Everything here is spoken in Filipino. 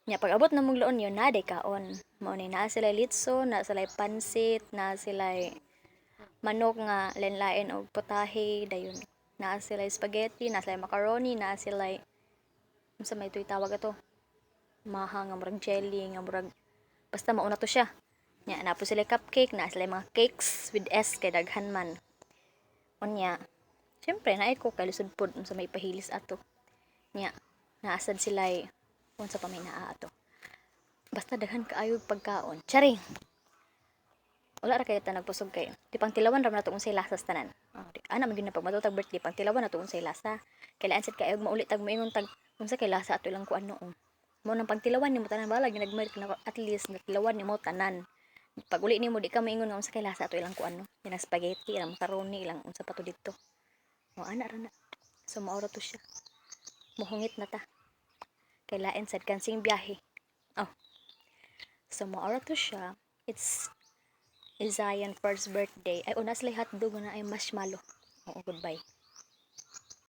Nya pag abot na mong loon yun, na day kaon. Mao ni naa sila litso, na sila pansit, na sila manok nga lain-lain og potahe dayon. Na sila spaghetti, na sila macaroni, na sila unsa may ito'y tawag ato? Maha nga murag jelly nga murag basta mauna to siya. Nya na po sila cupcake, na sila mga cakes with S kay daghan man. Unya, syempre naay ko kay lisod pod unsa may pahilis ato. Nya naasad sila unsa pa may naa ato. Basta daghan kaayo pagkaon. Charing. Wala ra kayo ta nagpusog kay. Di pang tilawan ra na to unsay lasa sa tanan. Oh, di ana man gyud na pag matutag birthday pang tilawan na to unsay lasa. Kailan sad kay maulit tag moingon tag unsa kay lasa ato lang kuan noon. Mo nang pagtilawan nimo tanan bala ginagmayad ka na at least natilawan nimo tanan. Pag uli nimo di ka maingon nga unsa kay lasa ato ilang kuan no. Yan spaghetti, ilang macaroni, ilang unsa pa to dito. Mo ana ra na. So maura to siya. Muhungit na ta. Kay lain sad kansing biyahe. Oh. So maura to siya. It's Zion first birthday. Ay, una sila hotdog na ay marshmallow. Oo, goodbye.